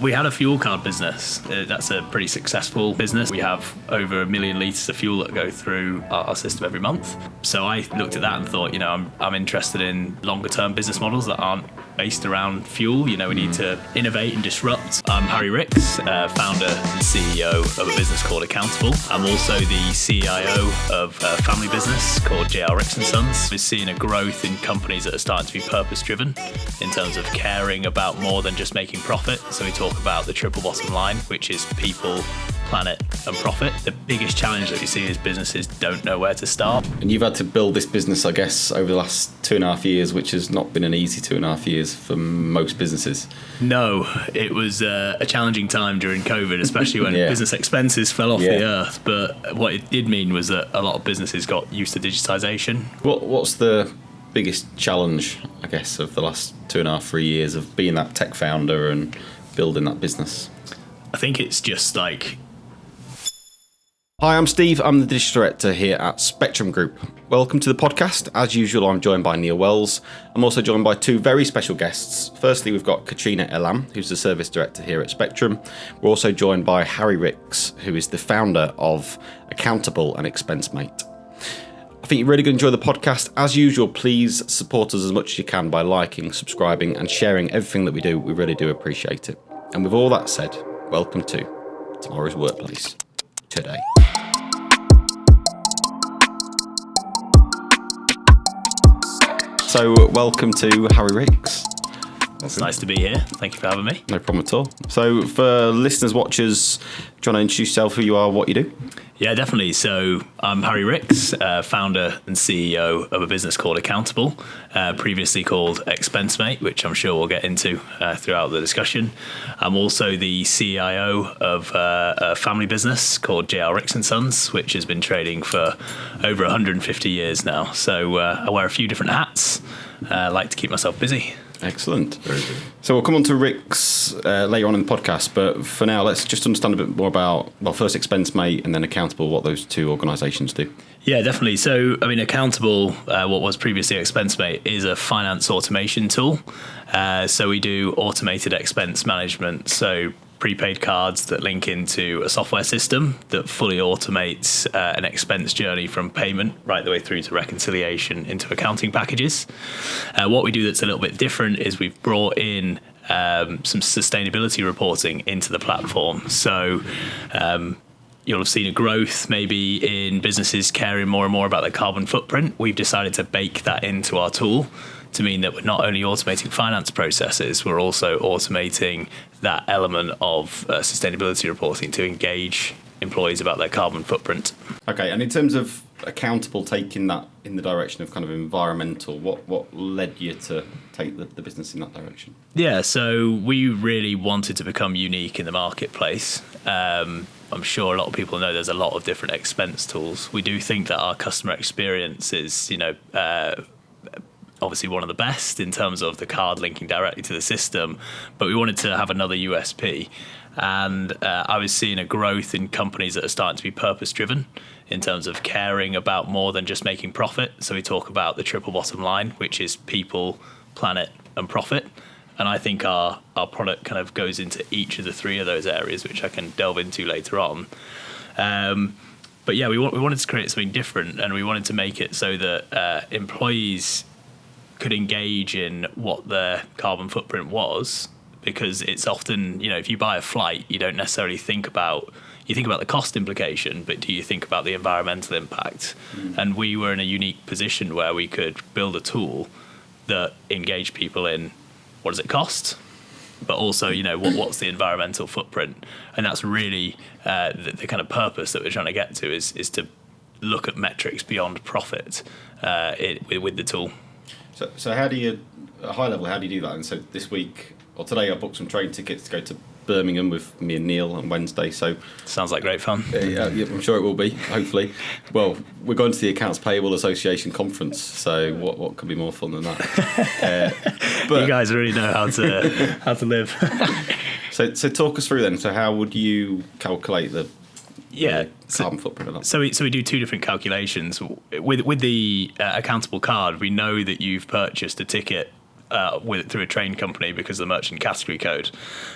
We had a fuel card business. That's a pretty successful business. We have over 1 million litres of fuel that go through our system every month. So I looked at that and thought, I'm interested in longer term business models that aren't based around fuel. We need to innovate and disrupt. I'm Harry Rix, founder and CEO of a business called Accountabl. I'm also the CIO of a family business called Rix and Sons. We're seeing a growth in companies that are starting to be purpose driven in terms of caring about more than just making profit. So we talk about the triple bottom line, which is people, planet and profit. The biggest challenge that we see is businesses don't know where to start. And you've had to build this business, I guess, over the last 2.5 years, which has not been an easy 2.5 years for most businesses. No, it was a challenging time during COVID, especially when business expenses fell off the earth. But what it did mean was that a lot of businesses got used to digitization. What's the biggest challenge, I guess, of the last 2.5-3 years of being that tech founder and building that business? I think it's just like... Hi, I'm Steve. I'm the Digital Director here at Spectrum Group. Welcome to the podcast. As usual, I'm joined by Neil Wells. I'm also joined by two very special guests. Firstly, we've got Katrina Elam, who's the Service Director here at Spectrum. We're also joined by Harry Rix, who is the founder of Accountabl and ExpenseMate. I think you're really going to enjoy the podcast. As usual, please support us as much as you can by liking, subscribing and sharing everything that we do. We really do appreciate it. And with all that said, welcome to Tomorrow's Workplace Today. So welcome to Harry Rix. It's nice to be here. Thank you for having me. No problem at all. So for listeners, watchers, do you want to introduce yourself, who you are, what you do? Yeah, definitely. So I'm Harry Rix, founder and CEO of a business called Accountabl, previously called ExpenseMate, which I'm sure we'll get into throughout the discussion. I'm also the CIO of a family business called Rix and Sons, which has been trading for over 150 years now. So I wear a few different hats. I like to keep myself busy. Excellent. Very good. So we'll come on to Rix later on in the podcast, but for now, let's just understand a bit more about, first ExpenseMate and then Accountabl, what those two organisations do. Yeah, definitely. So, Accountabl, what was previously ExpenseMate, is a finance automation tool. So we do automated expense management. So prepaid cards that link into a software system that fully automates an expense journey from payment right the way through to reconciliation into accounting packages. What we do that's a little bit different is we've brought in some sustainability reporting into the platform. So you'll have seen a growth maybe in businesses caring more and more about their carbon footprint. We've decided to bake that into our tool to mean that we're not only automating finance processes, we're also automating that element of sustainability reporting to engage employees about their carbon footprint. Okay, and in terms of Accountabl taking that in the direction of kind of environmental, what led you to take the business in that direction? Yeah, so we really wanted to become unique in the marketplace. I'm sure a lot of people know there's a lot of different expense tools. We do think that our customer experience is, obviously one of the best in terms of the card linking directly to the system, but we wanted to have another USP. And I was seeing a growth in companies that are starting to be purpose driven in terms of caring about more than just making profit. So we talk about the triple bottom line, which is people, planet and profit. And I think our product kind of goes into each of the three of those areas, which I can delve into later on. But yeah, we wanted to create something different, and we wanted to make it so that employees could engage in what their carbon footprint was, because it's often, if you buy a flight, you don't necessarily think about the cost implication, but do you think about the environmental impact? And we were in a unique position where we could build a tool that engaged people in what does it cost, but also, what's the environmental footprint? And that's really the kind of purpose that we're trying to get to is to look at metrics beyond profit with the tool. So how do you, at a high level, how do you do that? And so this week, or today, I booked some train tickets to go to Birmingham with me and Neil on Wednesday. So sounds like great fun. Yeah, I'm sure it will be, hopefully. Well, we're going to the Accounts Payable Association conference, so what could be more fun than that? But you guys really know how to live. So talk us through then. So how would you calculate the carbon footprint of that? So we do two different calculations. With the Accountabl card, we know that you've purchased a ticket through a train company because of the merchant category code.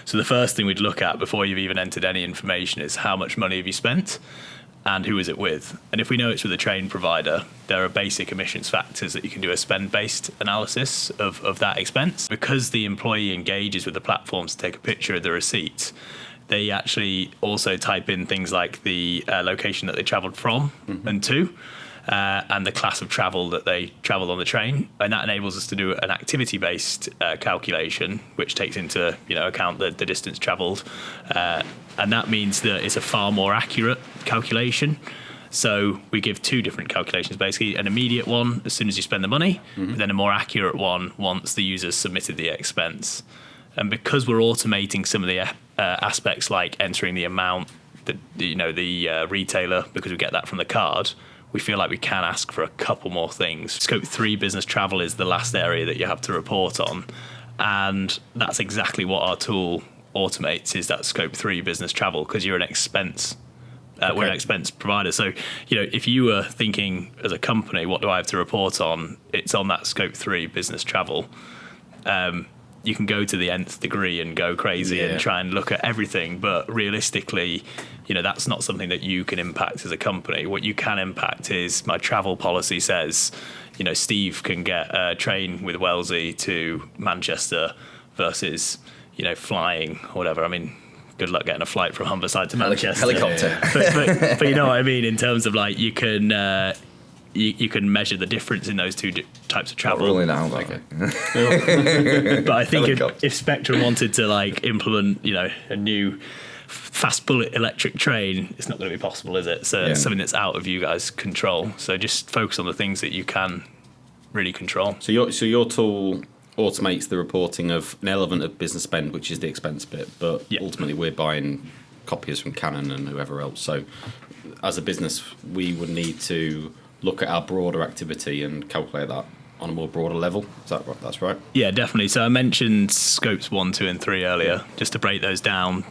So the first thing we'd look at before you've even entered any information is how much money have you spent and who is it with. And if we know it's with a train provider, there are basic emissions factors that you can do a spend-based analysis of that expense. Because the employee engages with the platforms to take a picture of the receipt, they actually also type in things like the location that they travelled from and to, and the class of travel that they travelled on the train. And that enables us to do an activity-based calculation, which takes into account the distance travelled. And that means that it's a far more accurate calculation. So we give two different calculations, basically an immediate one as soon as you spend the money, but then a more accurate one once the user's submitted the expense. And because we're automating some of the aspects like entering the amount, the retailer, because we get that from the card, we feel like we can ask for a couple more things. Scope 3 business travel is the last area that you have to report on. And that's exactly what our tool automates, is that Scope 3 business travel, because you're an expense. We're an expense provider. So, if you were thinking as a company, what do I have to report on? It's on that Scope 3 business travel. You can go to the nth degree and go crazy and try and look at everything. But realistically, that's not something that you can impact as a company. What you can impact is my travel policy says, Steve can get a train with Wellesley to Manchester versus, flying or whatever. I mean, good luck getting a flight from Humberside to Manchester. Helicopter. But you know what I mean, in terms of like you can measure the difference in those two types of travel. Not ruling it out. Okay. But I think if Spectrum wanted to like implement, a new fast bullet electric train, it's not going to be possible, is it? So it's something that's out of you guys' control. So just focus on the things that you can really control. So your tool automates the reporting of an element of business spend, which is the expense bit, but ultimately we're buying copiers from Canon and whoever else. So as a business, we would need to look at our broader activity and calculate that on a more broader level. Is that right? That's right? Yeah, definitely. So I mentioned scopes 1, 2, and 3 earlier, just to break those down,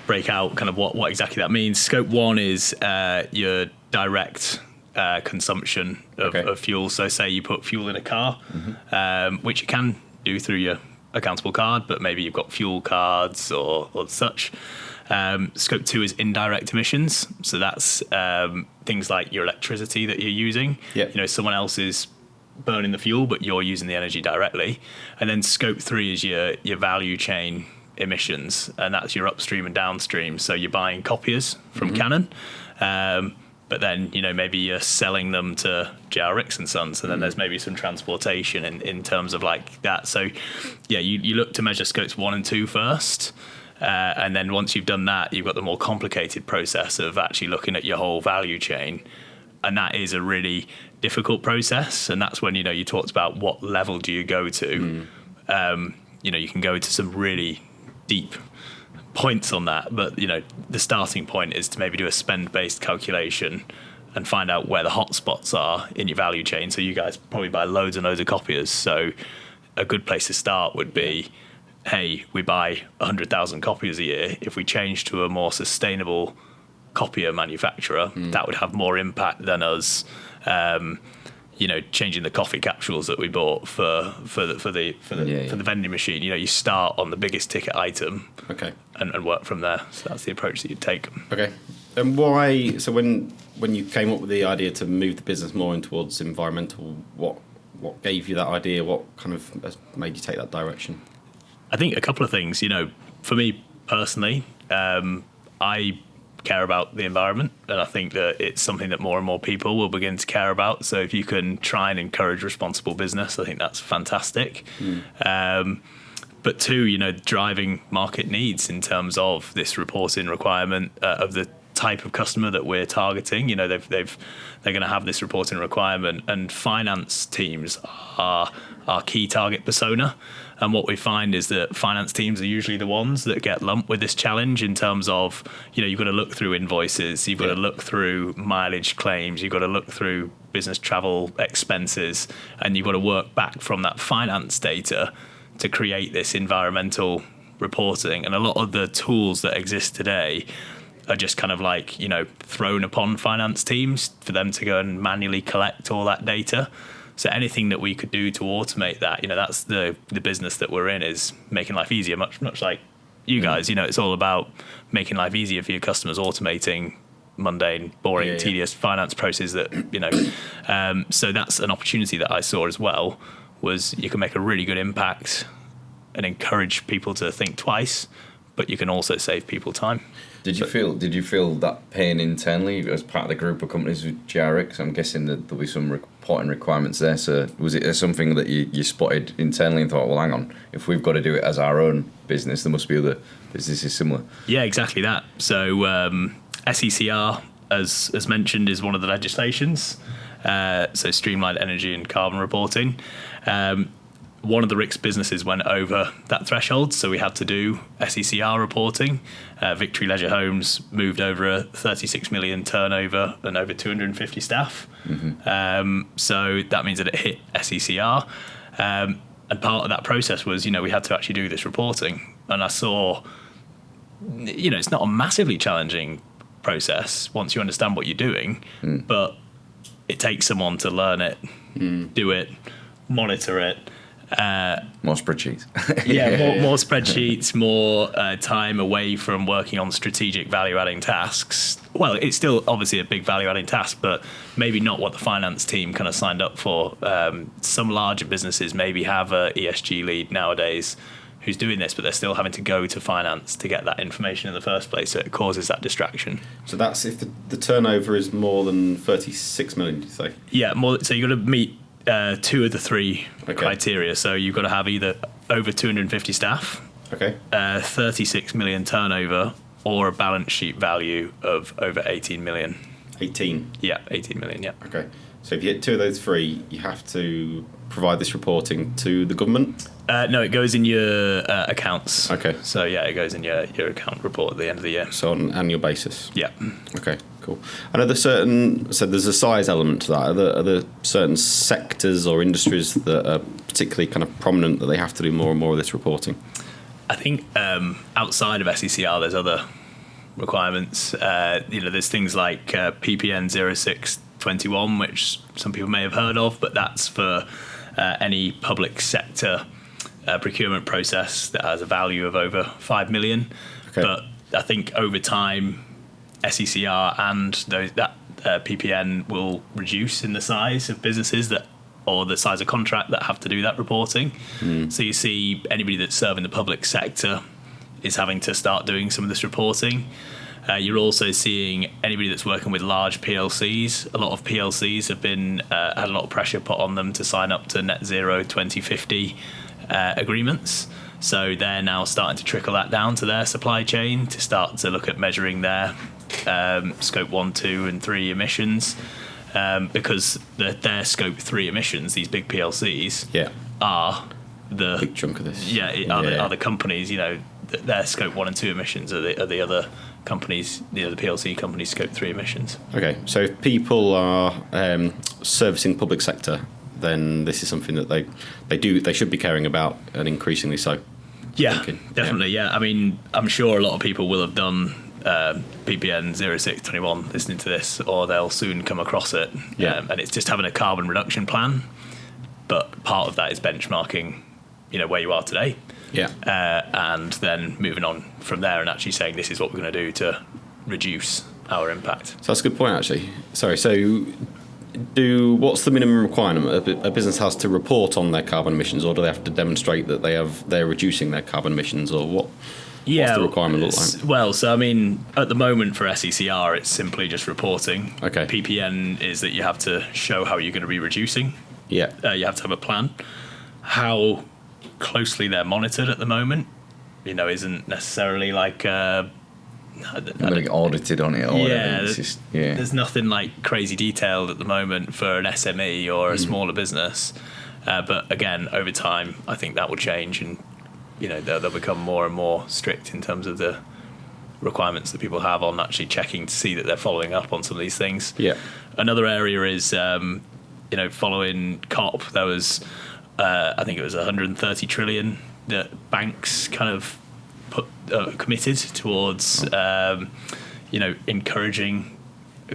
break out kind of what exactly that means. Scope 1 is your direct consumption of fuel. So say you put fuel in a car, which you can do through your Accountabl card, but maybe you've got fuel cards or such. Scope 2 is indirect emissions. So that's things like your electricity that you're using. Someone else is burning the fuel, but you're using the energy directly. And then Scope 3 is your value chain emissions, and that's your upstream and downstream. So you're buying copiers from Canon, but then maybe you're selling them to Harry Rix and Sons, and then there's maybe some transportation in terms of like that. So you look to measure scopes 1 and 2 first. And then once you've done that, you've got the more complicated process of actually looking at your whole value chain. And that is a really difficult process. And that's when, you talked about what level do you go to. You can go to some really deep points on that. But, the starting point is to maybe do a spend-based calculation and find out where the hotspots are in your value chain. So you guys probably buy loads and loads of copiers. So a good place to start would be, hey, we buy 100,000 copiers a year. If we change to a more sustainable copier manufacturer, that would have more impact than us, changing the coffee capsules that we bought for the vending machine. You start on the biggest ticket item, and work from there. So that's the approach that you'd take. Okay. And why? So when you came up with the idea to move the business more in towards environmental, what gave you that idea? What kind of made you take that direction? I think a couple of things. For me personally, I care about the environment, and I think that it's something that more and more people will begin to care about. So if you can try and encourage responsible business, I think that's fantastic. But two, driving market needs in terms of this reporting requirement of the type of customer that we're targeting. They're going to have this reporting requirement, and finance teams are our key target persona. And what we find is that finance teams are usually the ones that get lumped with this challenge in terms of, you've got to look through invoices, you've got to look through mileage claims, you've got to look through business travel expenses, and you've got to work back from that finance data to create this environmental reporting. And a lot of the tools that exist today are just kind of like, thrown upon finance teams for them to go and manually collect all that data. So anything that we could do to automate that, that's the business that we're in, is making life easier, much like you guys. It's all about making life easier for your customers, automating mundane, boring, tedious finance processes that, so that's an opportunity that I saw as well, was you can make a really good impact and encourage people to think twice, but you can also save people time. Did you feel that pain internally as part of the group of companies with GRX? I'm guessing that there'll be some reporting requirements there. So was it something that you spotted internally and thought, well, hang on, if we've got to do it as our own business, there must be other businesses similar? Yeah, exactly that. So SECR, as mentioned, is one of the legislations. So streamlined energy and carbon reporting. One of the Rix businesses went over that threshold, so we had to do SECR reporting. Victory Leisure Homes moved over a 36 million turnover and over 250 staff. So that means that it hit SECR. And part of that process was, we had to actually do this reporting. And I saw, it's not a massively challenging process once you understand what you're doing, but it takes someone to learn it, do it, monitor it. More spreadsheets. More spreadsheets, more time away from working on strategic value-adding tasks. Well, it's still obviously a big value-adding task, but maybe not what the finance team kind of signed up for. Some larger businesses maybe have a ESG lead nowadays who's doing this, but they're still having to go to finance to get that information in the first place, so it causes that distraction. So that's if the turnover is more than 36 million, did you say? Yeah, more. So you've got to meet two of the three criteria. So you've got to have either over 250 staff, 36 million turnover, or a balance sheet value of over 18 million. 18? Yeah, 18 million, yeah. Okay. So if you hit two of those three, you have to provide this reporting to the government? No, it goes in your accounts. Okay. So yeah, it goes in your account report at the end of the year. So on an annual basis? Yeah. Okay, cool. And are there so there's a size element to that. Are there certain sectors or industries that are particularly kind of prominent that they have to do more and more of this reporting? I think outside of SECR, there's other requirements. There's things like PPN 0621, which some people may have heard of, but that's for any public sector procurement process that has a value of over 5 million. Okay. But I think over time, SECR and that PPN will reduce in the size of businesses or the size of contract that have to do that reporting. So you see anybody that's serving the public sector is having to start doing some of this reporting. You're also seeing anybody that's working with large PLCs. A lot of PLCs have been had a lot of pressure put on them to sign up to net zero 2050 agreements. So they're now starting to trickle that down to their supply chain to start to look at measuring their scope 1, 2 and 3 emissions, because their scope 3 emissions, these big PLCs, are the big chunk of this. Are the companies, their scope 1 and 2 emissions are the other companies, the PLC companies' scope 3 emissions. Okay, so if people are servicing public sector, then this is something that they should be caring about, and increasingly so. Yeah, definitely. Yeah, I mean, I'm sure a lot of people will have done PPN 0621 listening to this, or they'll soon come across it. And it's just having a carbon reduction plan, but part of that is benchmarking, where you are today. And then moving on from there and actually saying this is what we're going to do to reduce our impact. So that's a good point, actually. Sorry, so what's the minimum requirement? A business has to report on their carbon emissions, or do they have to demonstrate that they're reducing their carbon emissions, or what? What's the requirement look like? Well, so I mean, at the moment for SECR, it's simply just reporting. Okay. PPN is that you have to show how you're going to be reducing. Yeah. You have to have a plan. How closely they're monitored at the moment, isn't necessarily like I'm going to get audited on it. There's nothing like crazy detailed at the moment for an SME or a smaller business. But again, over time, I think that will change, and they'll become more and more strict in terms of the requirements that people have on actually checking to see that they're following up on some of these things. Yeah. Another area is, following COP, there was, I think it was 130 trillion that banks kind of committed towards, encouraging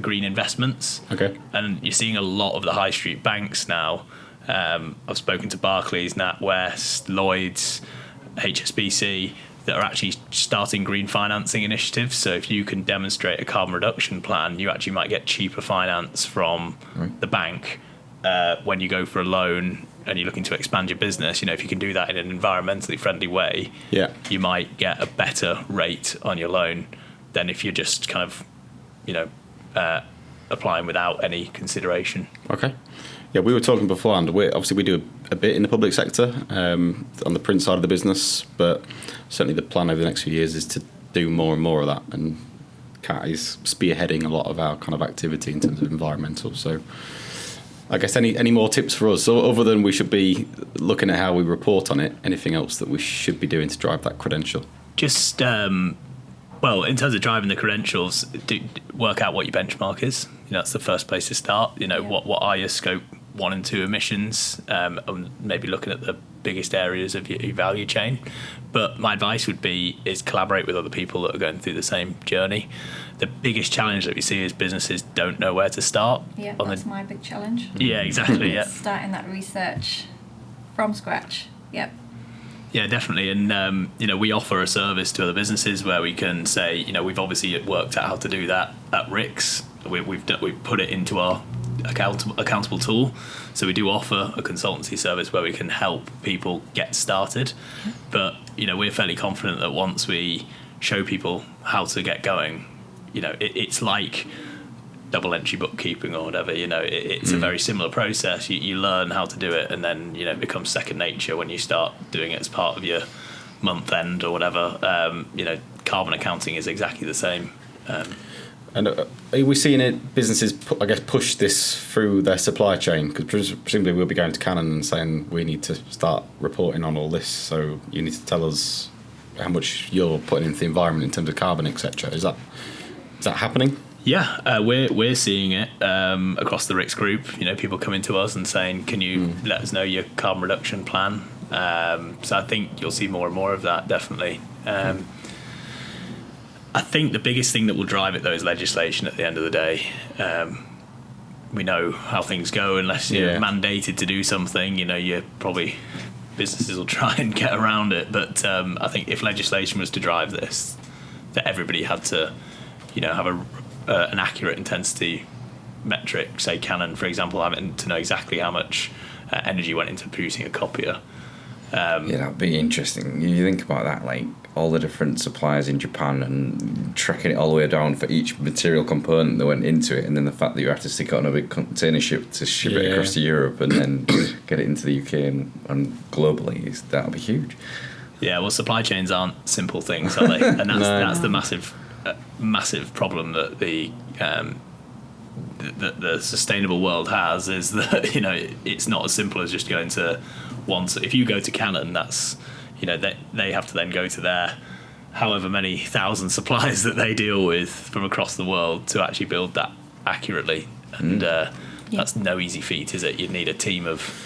green investments. Okay. And you're seeing a lot of the high street banks now I've spoken to Barclays, NatWest, Lloyds, HSBC that are actually starting green financing initiatives. So if you can demonstrate a carbon reduction plan, you actually might get cheaper finance from the bank when you go for a loan and you're looking to expand your business. If you can do that in an environmentally friendly way, you might get a better rate on your loan than if you're just kind of, applying without any consideration. Okay. Yeah, we were talking beforehand. We do a bit in the public sector on the print side of the business, but certainly the plan over the next few years is to do more and more of that. And Cat is spearheading a lot of our kind of activity in terms of environmental. So I guess any more tips for us? So other than we should be looking at how we report on it, anything else that we should be doing to drive that credential? Just, in terms of driving the credentials, work out what your benchmark is. That's the first place to start. What are your scope 1 and 2 emissions, and maybe looking at the biggest areas of your value chain. But my advice would be is collaborate with other people that are going through the same journey. The biggest challenge that we see is businesses don't know where to start. Yeah, that's my big challenge. Yeah, exactly. Yeah, starting that research from scratch. Yep. Yeah, definitely. And, we offer a service to other businesses where we can say, we've obviously worked out how to do that at Rix. We've put it into our Accountabl tool. So we do offer a consultancy service where we can help people get started. But, we're fairly confident that once we show people how to get going, it's like double entry bookkeeping or whatever, it's a very similar process. You learn how to do it, and then it becomes second nature when you start doing it as part of your month end or whatever. Carbon accounting is exactly the same. And are we seeing businesses push this through their supply chain? Because presumably we'll be going to Canon and saying we need to start reporting on all this, so you need to tell us how much you're putting into the environment in terms of carbon, etc. Is that happening? Yeah, we're seeing it across the Rix group. People coming to us and saying, "Can you let us know your carbon reduction plan?" So I think you'll see more and more of that, definitely. I think the biggest thing that will drive it, though, is legislation. At the end of the day, we know how things go. Unless you're mandated to do something, you're probably businesses will try and get around it. But I think if legislation was to drive this, that everybody had to, have an accurate intensity metric, say Canon, for example, having to know exactly how much energy went into producing a copier. That'd be interesting. You think about that, like all the different suppliers in Japan and tracking it all the way down for each material component that went into it, and then the fact that you have to stick it on a big container ship to ship it across to Europe and then get it into the UK and globally, that'll be huge. Yeah, well, supply chains aren't simple things, are they? And that's the massive problem that the sustainable world has, is that it's not as simple as just going to one. If you go to Canon, that's they have to then go to their however many thousand suppliers that they deal with from across the world to actually build that accurately, and that's no easy feat, is it? You'd need a team of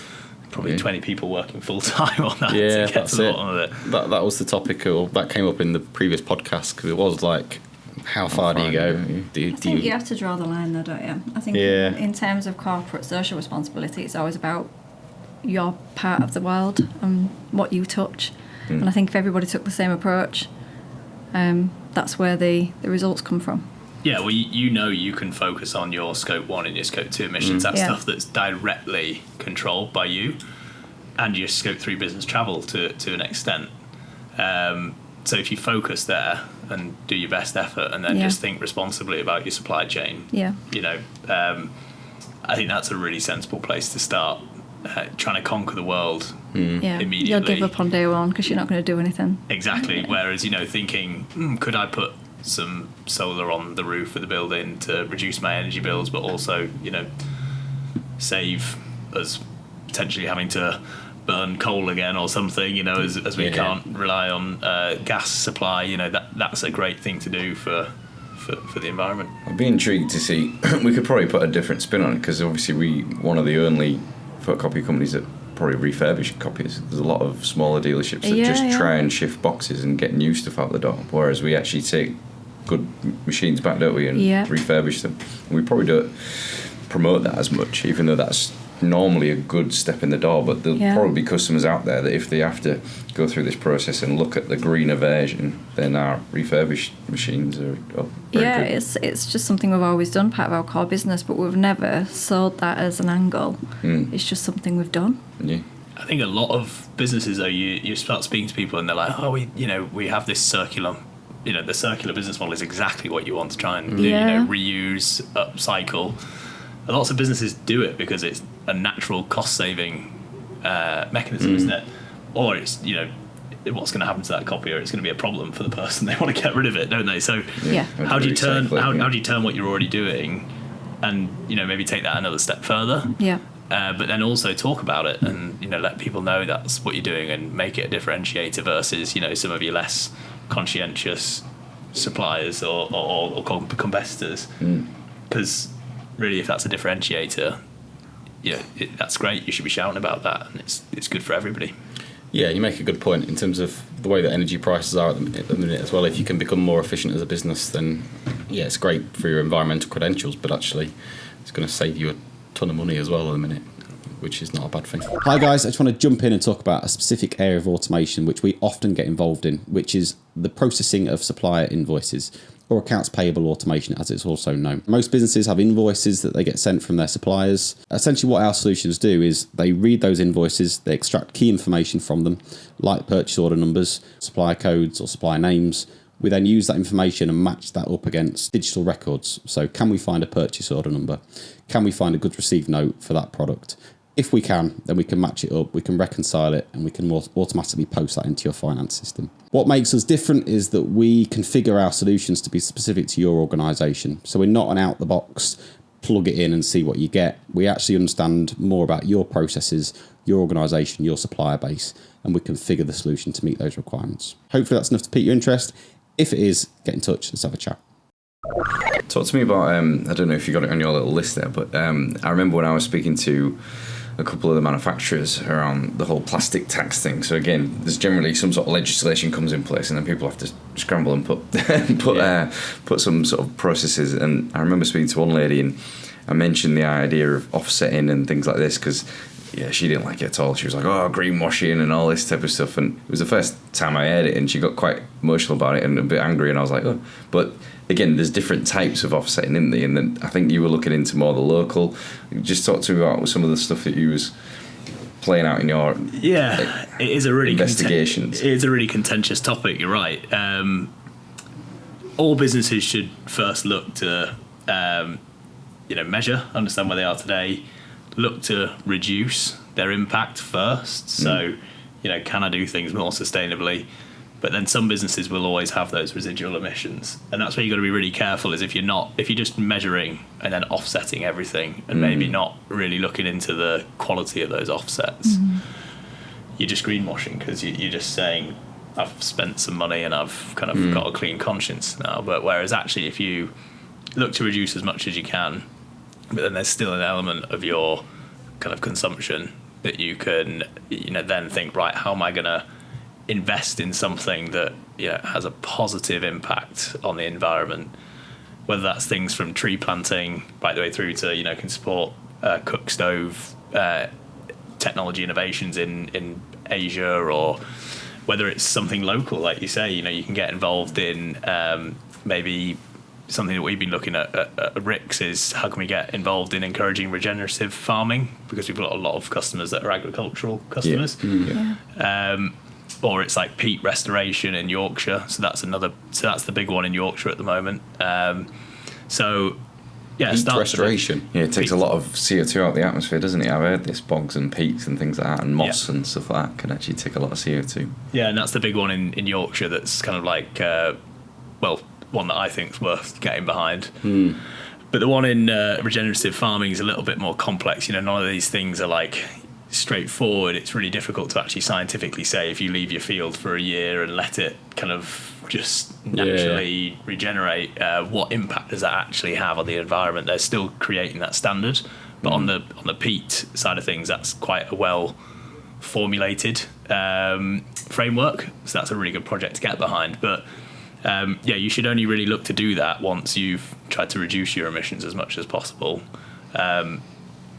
probably 20 people working full time on that to get to the bottom of it. That was the topic, or that came up in the previous podcast, because it was like, how far do you go? I think you have to draw the line, though, don't you? I think in terms of corporate social responsibility, it's always about your part of the world and what you touch. And I think if everybody took the same approach, that's where the results come from. Yeah, well, you can focus on your scope 1 and your scope 2 emissions. That's stuff that's directly controlled by you, and your scope 3 business travel to an extent. So if you focus there and do your best effort, and then just think responsibly about your supply chain, I think that's a really sensible place to start. Trying to conquer the world immediately. You'll give up on day one because you're not going to do anything. Exactly. Whereas, thinking, could I put some solar on the roof of the building to reduce my energy bills, but also, save us potentially having to burn coal again or something, as we can't rely on gas supply, that's a great thing to do for the environment. I'd be intrigued to see. We could probably put a different spin on it, because obviously we're one of the only photocopy companies that probably refurbish copies. There's a lot of smaller dealerships that try and shift boxes and get new stuff out the door, whereas we actually take good machines back, don't we, and refurbish them. And we probably don't promote that as much, even though that's normally a good step in the door, but there'll probably be customers out there that if they have to go through this process and look at the greener version, then our refurbished machines are very good. It's just something we've always done, part of our core business, but we've never sold that as an angle. It's just something we've done. Yeah. I think a lot of businesses, though, you start speaking to people and they're like, we have this circular, the circular business model is exactly what you want to try and do, reuse, upcycle. Lots of businesses do it because it's a natural cost-saving mechanism, isn't it? Or it's, what's going to happen to that copy, or it's going to be a problem for the person. They want to get rid of it, don't they? So how do you turn what you're already doing and, maybe take that another step further? Yeah. But then also talk about it and, let people know that's what you're doing and make it a differentiator versus, some of your less conscientious suppliers or competitors. Because really, if that's a differentiator, that's great. You should be shouting about that, and it's good for everybody. Yeah, you make a good point in terms of the way that energy prices are at the minute as well. If you can become more efficient as a business, then it's great for your environmental credentials, but actually it's going to save you a ton of money as well at the minute, which is not a bad thing. Hi guys, I just want to jump in and talk about a specific area of automation which we often get involved in, which is the processing of supplier invoices, or accounts payable automation as it's also known. Most businesses have invoices that they get sent from their suppliers. Essentially what our solutions do is they read those invoices, they extract key information from them, like purchase order numbers, supplier codes or supplier names. We then use that information and match that up against digital records. So can we find a purchase order number? Can we find a goods received note for that product? If we can, then we can match it up, we can reconcile it, and we can automatically post that into your finance system. What makes us different is that we configure our solutions to be specific to your organisation. So we're not an out-the-box, plug it in and see what you get. We actually understand more about your processes, your organisation, your supplier base, and we configure the solution to meet those requirements. Hopefully that's enough to pique your interest. If it is, get in touch, let's have a chat. Talk to me about, I don't know if you got it on your little list there, but I remember when I was speaking to a couple of the manufacturers around the whole plastic tax thing. So again, there's generally some sort of legislation comes in place, and then people have to scramble and put some sort of processes. And I remember speaking to one lady, and I mentioned the idea of offsetting and things like this because she didn't like it at all. She was like, greenwashing and all this type of stuff. And it was the first time I heard it, and she got quite emotional about it and a bit angry. And I was like, but again, there's different types of offsetting, isn't there? And then I think you were looking into more the local. Just talk to me about some of the stuff that you was playing out in your it is a really investigations. It is a really contentious topic. You're right. All businesses should first look to measure, understand where they are today, look to reduce their impact first. So can I do things more sustainably? But then some businesses will always have those residual emissions, and that's where you've got to be really careful. Is if you're just measuring and then offsetting everything, and maybe not really looking into the quality of those offsets, you're just greenwashing because you're just saying I've spent some money and I've kind of got a clean conscience now. But whereas actually, if you look to reduce as much as you can, but then there's still an element of your kind of consumption that you can then think, right, how am I going to invest in something that has a positive impact on the environment, whether that's things from tree planting right the way through to can support cook stove technology innovations in Asia, or whether it's something local, like you say, you can get involved in maybe something that we've been looking at Rix is how can we get involved in encouraging regenerative farming, because we've got a lot of customers that are agricultural customers. Or it's like peat restoration in Yorkshire, so that's the big one in Yorkshire at the moment. Peat restoration. It takes a lot of CO2 out of the atmosphere, doesn't it? I've heard this, bogs and peats and things like that, and moss and stuff like that can actually take a lot of CO2. Yeah, and that's the big one in Yorkshire. That's kind of like one that I think is worth getting behind. But the one in regenerative farming is a little bit more complex. None of these things are like straightforward. It's really difficult to actually scientifically say if you leave your field for a year and let it kind of just naturally regenerate, what impact does that actually have on the environment? They're still creating that standard, but on the peat side of things, that's quite a well formulated framework. So that's a really good project to get behind. But you should only really look to do that once you've tried to reduce your emissions as much as possible.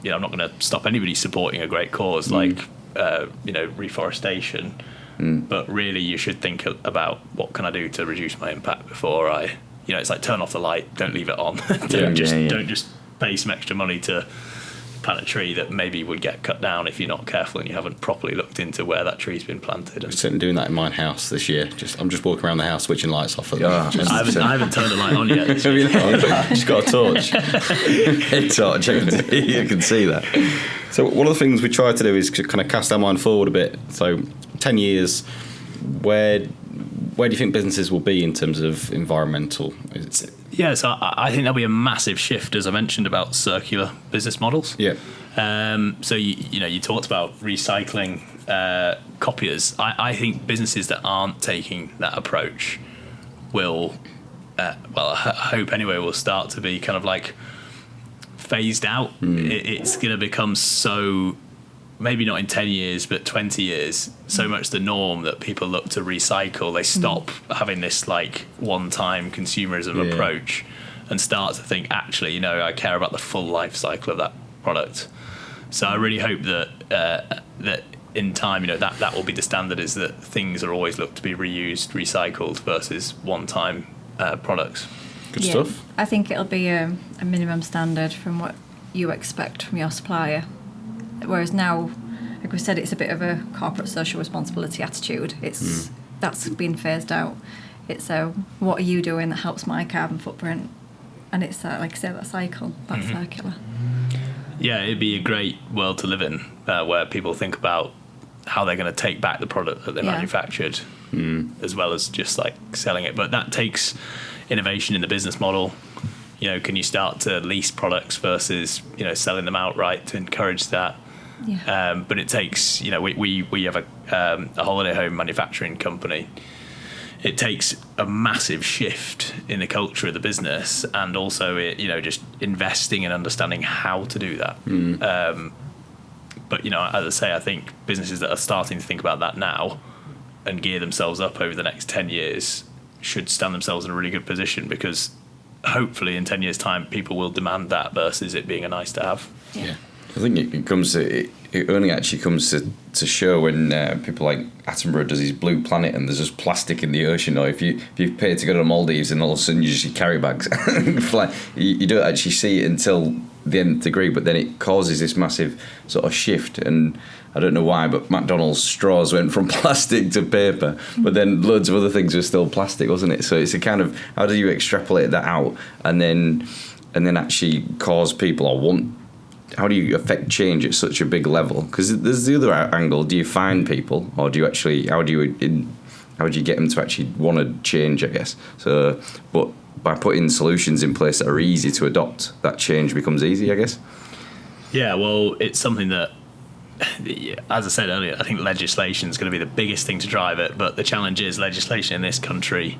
I'm not going to stop anybody supporting a great cause like reforestation. But really, you should think about what can I do to reduce my impact before I, it's like turn off the light, don't leave it on. Don't just pay some extra money to plant a tree that maybe would get cut down if you're not careful and you haven't properly looked into where that tree's been planted. I'm certainly doing that in my house this year. I'm just walking around the house switching lights off. I haven't turned the light on yet. Have you not? Just got a torch. A torch, you can see that. So one of the things we try to do is kind of cast our mind forward a bit. So 10 years, where do you think businesses will be in terms of environmental? Yeah, so I think there'll be a massive shift, as I mentioned, about circular business models. Yeah. So you talked about recycling copiers. I think businesses that aren't taking that approach will, I hope anyway, will start to be kind of like phased out. It's going to become so, maybe not in 10 years, but 20 years, so much the norm that people look to recycle. They stop having this like one-time consumerism approach and start to think, actually, I care about the full life cycle of that product. So I really hope that that in time, that will be the standard, is that things are always looked to be reused, recycled versus one-time products. Good stuff. I think it'll be a minimum standard from what you expect from your supplier. Whereas now, like we said, it's a bit of a corporate social responsibility attitude. That's been phased out. It's what are you doing that helps my carbon footprint? And it's like I said, that cycle, that's circular. Yeah, it'd be a great world to live in, where people think about how they're going to take back the product that they manufactured, as well as just like selling it. But that takes innovation in the business model. Can you start to lease products versus selling them outright to encourage that? Yeah. But it takes, we have a holiday home manufacturing company. It takes a massive shift in the culture of the business, and also just investing and understanding how to do that. But as I say, I think businesses that are starting to think about that now and gear themselves up over the next 10 years should stand themselves in a really good position, because hopefully in 10 years' time people will demand that versus it being a nice to have. Yeah. I think it only actually comes to show when people like Attenborough does his Blue Planet and there's just plastic in the ocean, or if you pay to go to the Maldives and all of a sudden you just see carry bags fly. You don't actually see it until the nth degree, but then it causes this massive sort of shift. And I don't know why, but McDonald's straws went from plastic to paper, but then loads of other things were still plastic, wasn't it? So it's a kind of, how do you extrapolate that out and then actually cause people, or how do you affect change at such a big level? Because there's the other angle. Do you find people, or do you actually, how do you get them to actually want to change, I guess? So, but by putting solutions in place that are easy to adopt, that change becomes easy, I guess. Yeah, well, it's something that, as I said earlier, I think legislation is going to be the biggest thing to drive it. But the challenge is legislation in this country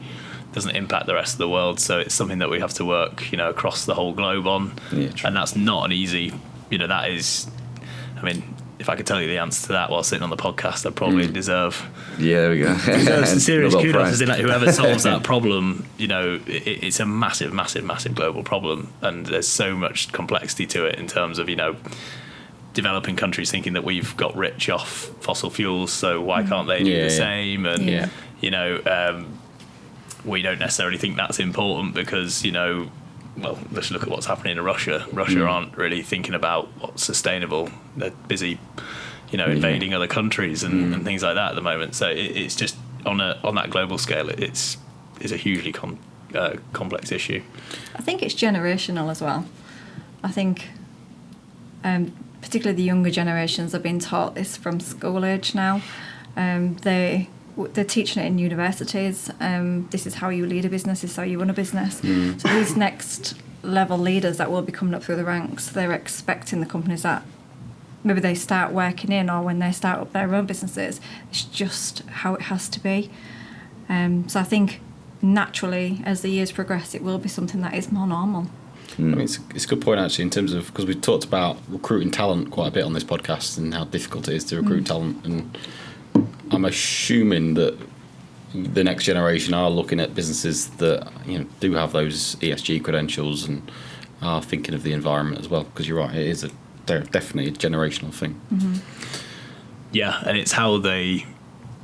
doesn't impact the rest of the world, so it's something that we have to work, across the whole globe on. Yeah, and that's not an easy. That is, if I could tell you the answer to that while sitting on the podcast, I'd probably deserve. Yeah, there we go. Deserve some serious kudos. In that, whoever solves that problem, it's a massive, massive, massive global problem, and there's so much complexity to it in terms of developing countries thinking that we've got rich off fossil fuels, so why can't they do the same? And we don't necessarily think that's important because well, let's look at what's happening in Russia. Russia aren't really thinking about what's sustainable. They're busy, invading other countries and things like that at the moment. So it's just on that global scale, it's a hugely complex issue. I think it's generational as well. I think particularly the younger generations are being taught this from school age now. They're teaching it in universities. This is how you lead a business, this is how you run a business. So these next level leaders that will be coming up through the ranks, they're expecting the companies that maybe they start working in, or when they start up their own businesses, it's just how it has to be. So I think naturally, as the years progress, it will be something that is more normal. It's a good point actually, in terms of, because we've talked about recruiting talent quite a bit on this podcast and how difficult it is to recruit talent, and I'm assuming that the next generation are looking at businesses that do have those ESG credentials and are thinking of the environment as well. Because you're right, it is they're definitely a generational thing. Yeah, and it's how they,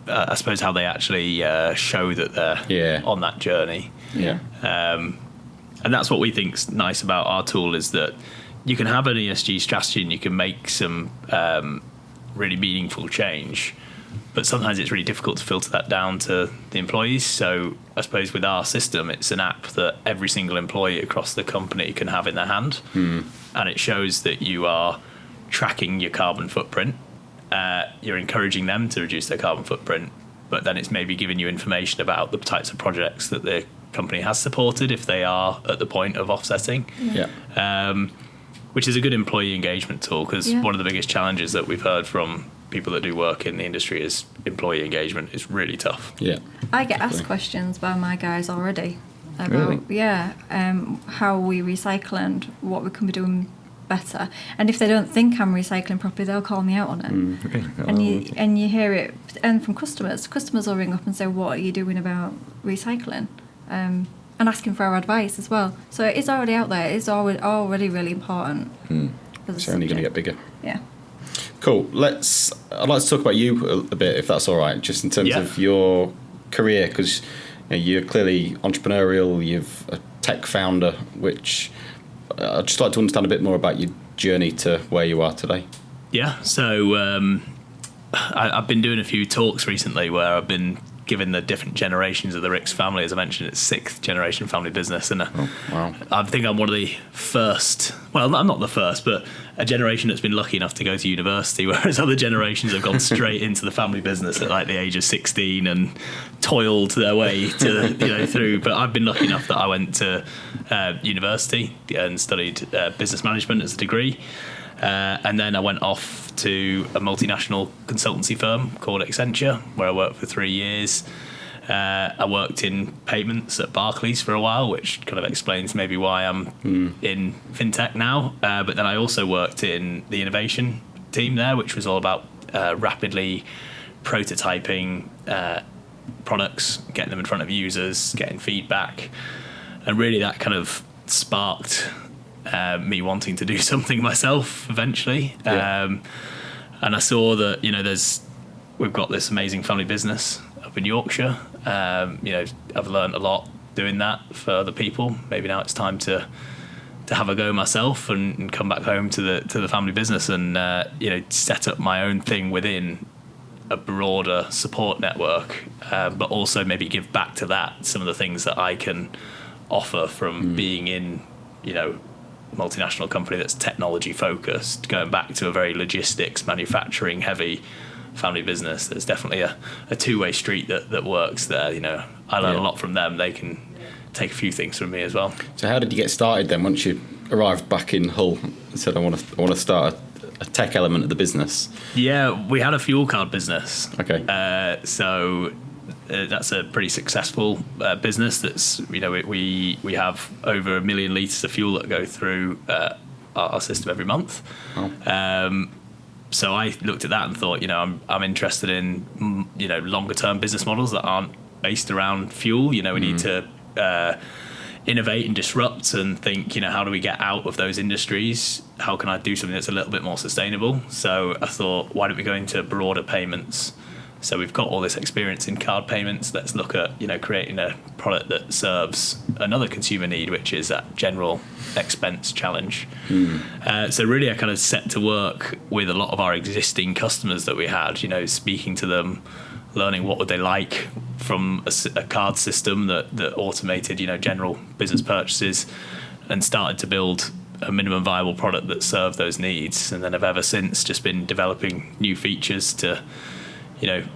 I suppose, how they actually show that they're on that journey. Yeah. And that's what we think's nice about our tool, is that you can have an ESG strategy and you can make some really meaningful change, but sometimes it's really difficult to filter that down to the employees. So I suppose with our system, it's an app that every single employee across the company can have in their hand, and it shows that you are tracking your carbon footprint. You're encouraging them to reduce their carbon footprint, but then it's maybe giving you information about the types of projects that the company has supported if they are at the point of offsetting. Which is a good employee engagement tool, because one of the biggest challenges that we've heard from people that do work in the industry is employee engagement is really tough. I get asked questions by my guys already about how we recycle and what we can be doing better. And if they don't think I'm recycling properly, they'll call me out on it. And you hear it, and from customers will ring up and say, what are you doing about recycling? And asking for our advice as well. So it is already out there. It's already really important. It's only going to get bigger. Yeah. Cool. I'd like to talk about you a bit, if that's all right, just in terms of your career, because you're clearly entrepreneurial. You're a tech founder, which I'd just like to understand a bit more about your journey to where you are today. Yeah. So I've been doing a few talks recently where I've been given the different generations of the Rix family. As I mentioned, it's 6th generation family business, and I think I'm one of the first. Well, I'm not the first, but a generation that's been lucky enough to go to university, whereas other generations have gone straight into the family business at like the age of 16 and toiled their way to through. But I've been lucky enough that I went to university and studied business management as a degree. And then I went off to a multinational consultancy firm called Accenture, where I worked for 3 years. I worked in payments at Barclays for a while, which kind of explains maybe why I'm in fintech now. But then I also worked in the innovation team there, which was all about rapidly prototyping products, getting them in front of users, getting feedback. And really that kind of sparked me wanting to do something myself eventually. And I saw that we've got this amazing family business up in Yorkshire. I've learned a lot doing that for other people. Maybe now it's time to have a go myself and come back home to the family business and set up my own thing within a broader support network, but also maybe give back to that some of the things that I can offer from being in multinational company that's technology focused, going back to a very logistics, manufacturing heavy family business. There's definitely a two-way street that works there. I learn a lot from them. They can take a few things from me as well. So how did you get started then once you arrived back in Hull and said, I want to start a tech element of the business? Yeah, we had a fuel card business. Okay. So that's a pretty successful business. That's we have over 1 million litres of fuel that go through our system every month. So I looked at that and thought, I'm interested in longer term business models that aren't based around fuel. We need to innovate and disrupt and think, how do we get out of those industries? How can I do something that's a little bit more sustainable? So I thought, why don't we go into broader payments? So we've got all this experience in card payments. Let's look at, creating a product that serves another consumer need, which is that general expense challenge. So really I kind of set to work with a lot of our existing customers that we had, speaking to them, learning what would they like from a card system that automated, general business purchases, and started to build a minimum viable product that served those needs. And then have ever since just been developing new features to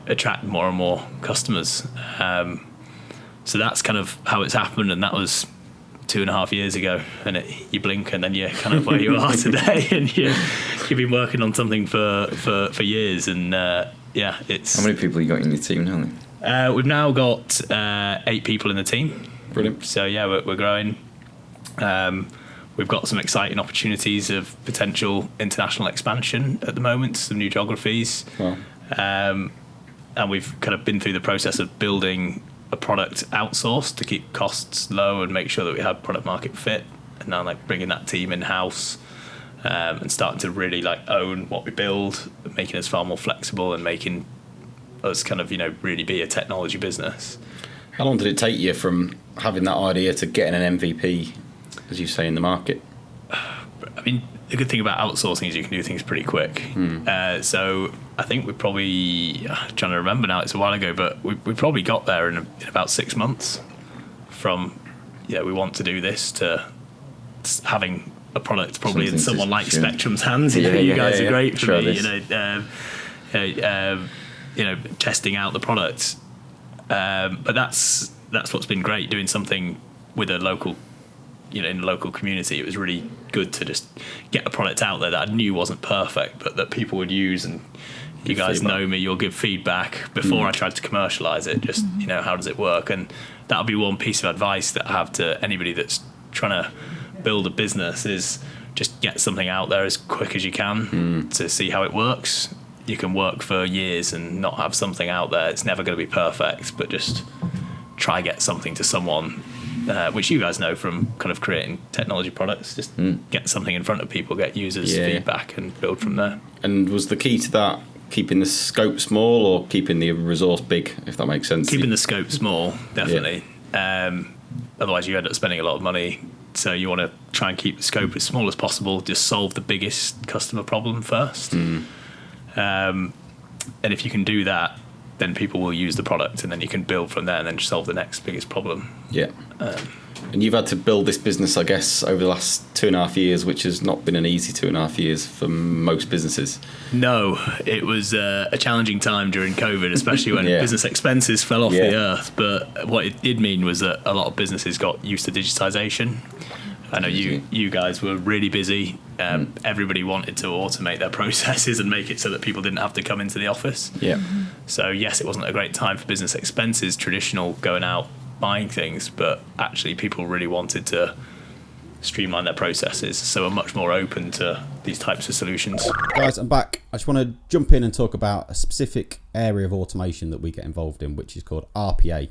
attract more and more customers. So that's kind of how it's happened, and that was 2.5 years ago. And you blink, and then you're kind of where you are today, and you've been working on something for years. And it's. How many people you got in your team now then? We've now got 8 people in the team. Brilliant. So we're growing. We've got some exciting opportunities of potential international expansion at the moment, some new geographies. Wow. And we've kind of been through the process of building a product outsourced to keep costs low and make sure that we have product market fit. And now bringing that team in-house and starting to really like own what we build, making us far more flexible and making us kind of, really be a technology business. How long did it take you from having that idea to getting an MVP, as you say, in the market? I mean, the good thing about outsourcing is you can do things pretty quick. So I think we probably, trying to remember now, it's a while ago, but we probably got there in about 6 months from, we want to do this to having a product probably in someone like Spectrum's hands. You guys are great for me, testing out the product. But that's what's been great, doing something with a local, in a local community. It was really good to just get a product out there that I knew wasn't perfect, but that people would use. And you guys know me, you'll give feedback before I tried to commercialize it. Just, how does it work? And that'll be one piece of advice that I have to anybody that's trying to build a business, is just get something out there as quick as you can to see how it works. You can work for years and not have something out there. It's never going to be perfect, but just try get something to someone, which you guys know from kind of creating technology products. Just get something in front of people, get users' feedback, and build from there. And was the key to that keeping the scope small or keeping the resource big, if that makes sense? Keeping the scope small, definitely. Otherwise, you end up spending a lot of money. So you want to try and keep the scope as small as possible. Just solve the biggest customer problem first. And if you can do that, then people will use the product, and then you can build from there and then solve the next biggest problem. Yeah. And you've had to build this business, I guess, over the last 2.5 years, which has not been an easy 2.5 years for most businesses. No, it was a challenging time during COVID, especially when business expenses fell off the earth. But what it did mean was that a lot of businesses got used to digitization. I know you guys were really busy. Everybody wanted to automate their processes and make it so that people didn't have to come into the office. Yeah. So yes, it wasn't a great time for business expenses, traditional going out buying things, but actually people really wanted to streamline their processes, so are much more open to these types of solutions. Guys, I'm back. I just want to jump in and talk about a specific area of automation that we get involved in, which is called RPA,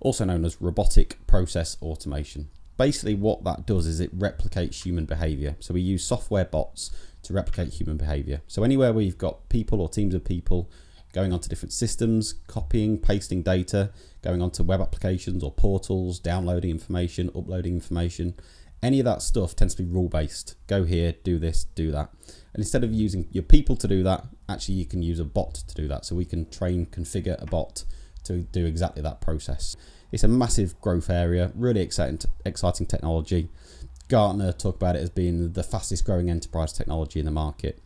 also known as robotic process automation. Basically what that does is it replicates human behavior. So we use software bots to replicate human behavior. So anywhere where you've got people or teams of people going onto different systems, copying, pasting data, going onto web applications or portals, downloading information, uploading information, any of that stuff tends to be rule-based. Go here, do this, do that. And instead of using your people to do that, actually you can use a bot to do that. So we can configure a bot to do exactly that process. It's a massive growth area, really exciting technology. Gartner talk about it as being the fastest growing enterprise technology in the market.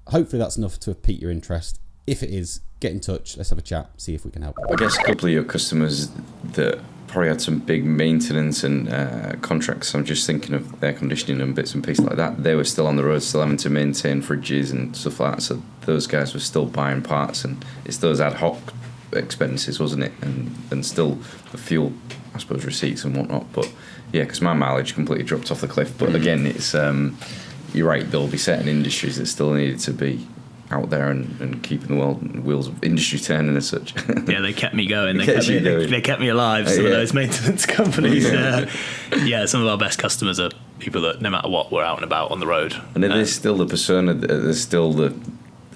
Hopefully that's enough to pique your interest. If it is, get in touch, let's have a chat, see if we can help. I guess a couple of your customers that probably had some big maintenance and contracts, I'm just thinking of air conditioning and bits and pieces like that, they were still on the road, still having to maintain fridges and stuff like that, so those guys were still buying parts, and it's those ad hoc expenses, wasn't it, and still the fuel, I suppose, receipts and whatnot. But yeah, because my mileage completely dropped off the cliff. But again, it's you're right, there'll be certain industries that still needed to be out there and keeping the wheels of industry turning as such. Yeah, they kept me going. They kept me alive. Some of those maintenance companies. Some of our best customers are people that no matter what, we're out and about on the road. And there's still the persona. There's still the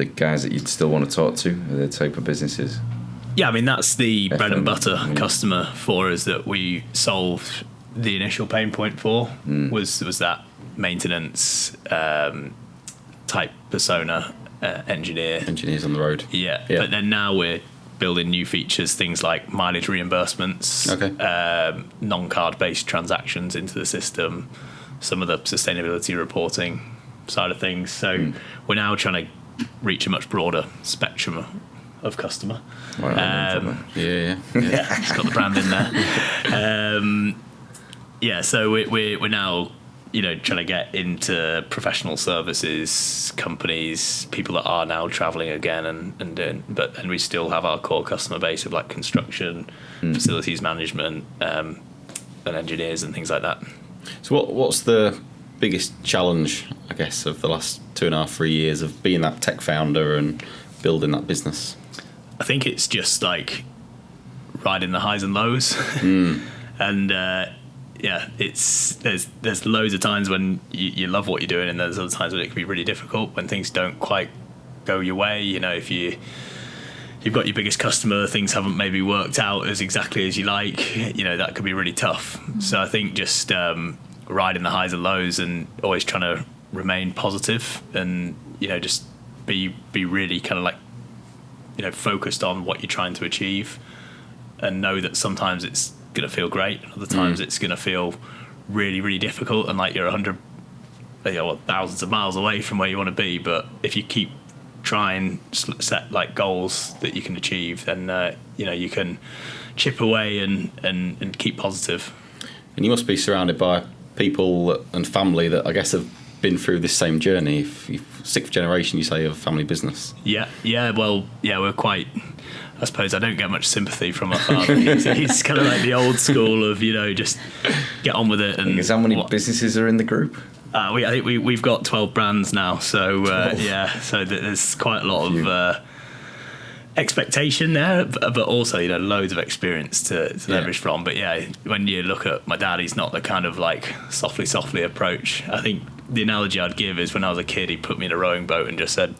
guys that you'd still want to talk to. The type of businesses. Yeah, I mean that's the bread and butter customer for us that we solved the initial pain point for was that maintenance type persona. Engineers on the road. Yeah, but then now we're building new features, things like mileage reimbursements, non-card based transactions into the system, some of the sustainability reporting side of things. So we're now trying to reach a much broader spectrum of customer. It's got the brand in there. So we're now trying to get into professional services companies, people that are now traveling again and we still have our core customer base of like construction, facilities management, and engineers and things like that. So what's the biggest challenge, I guess, of the last 2.5-3 years of being that tech founder and building that business? I think it's just like riding the highs and lows. And there's loads of times when you love what you're doing, and there's other times when it can be really difficult when things don't quite go your way. If you've got your biggest customer, things haven't maybe worked out as exactly as you like, that could be really tough. So I think just riding the highs and lows and always trying to remain positive and just be really kind of like focused on what you're trying to achieve, and know that sometimes it's going to feel great, and other times it's going to feel really, really difficult, and like you're thousands of miles away from where you want to be. But if you keep trying, set like goals that you can achieve, then you can chip away and keep positive. And you must be surrounded by people and family that I guess have been through this same journey. Sixth generation, you say, of family business. We're quite, I suppose I don't get much sympathy from my father. He's kind of like the old school of just get on with it. And how many businesses are in the group? I think we've got 12 brands now, so so there's quite a lot of expectation there, but also loads of experience to leverage from. But when you look at my dad, he's not the kind of like softly approach. I think the analogy I'd give is when I was a kid, he put me in a rowing boat and just said,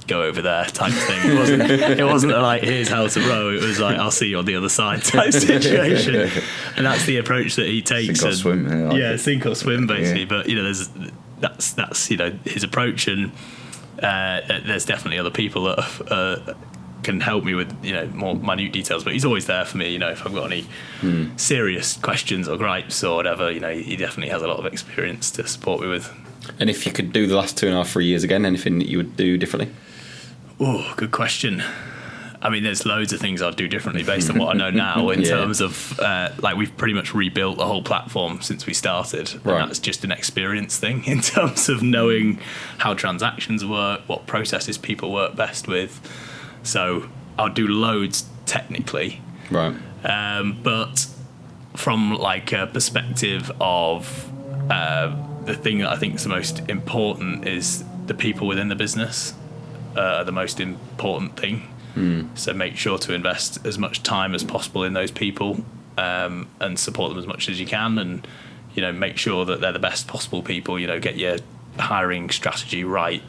go over there type thing. It wasn't like, here's how to row. It was like, I'll see you on the other side type situation. And that's the approach that he takes. Sink or swim. Sink or swim basically. But that's his approach, and there's definitely other people that can help me with more minute details, but he's always there for me. If I've got any serious questions or gripes or whatever, he definitely has a lot of experience to support me with. And if you could do the last 2.5-3 years again, anything that you would do differently? Oh, good question. I mean, there's loads of things I'd do differently based on what I know now in terms of we've pretty much rebuilt the whole platform since we started. And that's just an experience thing in terms of knowing how transactions work, what processes people work best with. So I'll do loads technically. Right. But from like a perspective of the thing that I think is the most important is the people within the business are the most important thing. So make sure to invest as much time as possible in those people, and support them as much as you can, and make sure that they're the best possible people. Get your hiring strategy right,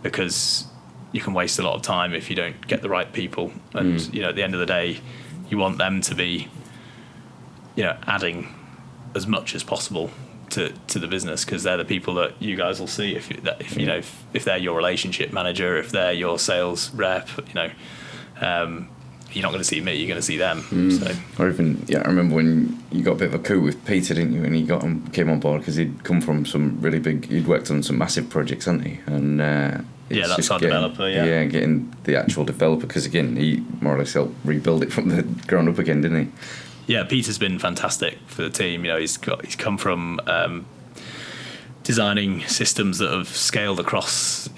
because you can waste a lot of time if you don't get the right people. And at the end of the day, you want them to be adding as much as possible to the business, because they're the people that you guys will see if they're your relationship manager, if they're your sales rep, you're not going to see me, you're going to see them. So. Or even I remember when you got a bit of a coup with Peter, didn't you? And he came on board because he'd come from some really big, he'd worked on some massive projects, hadn't he? And that's our developer. Getting the actual developer, because again, he more or less helped rebuild it from the ground up again, didn't he? Yeah, Peter's been fantastic for the team. He's come from designing systems that have scaled across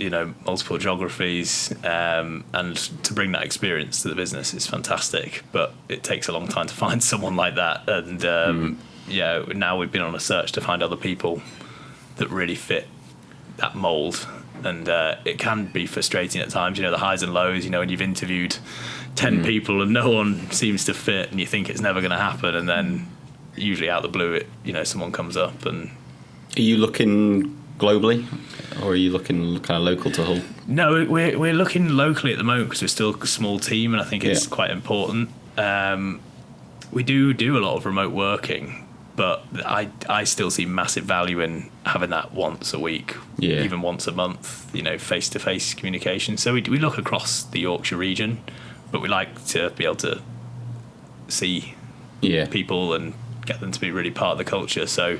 multiple geographies, and to bring that experience to the business is fantastic. But it takes a long time to find someone like that, and now we've been on a search to find other people that really fit that mould. And it can be frustrating at times, the highs and lows, when you've interviewed 10 people and no one seems to fit, and you think it's never going to happen, and then usually out of the blue someone comes up. And are you looking globally, or are you looking kind of local to Hull? No, we're looking locally at the moment because we're still a small team, and I think it's quite important. We do a lot of remote working, but I still see massive value in having that once a week, even once a month, face-to-face communication. So we look across the Yorkshire region, but we like to be able to see people and get them to be really part of the culture. So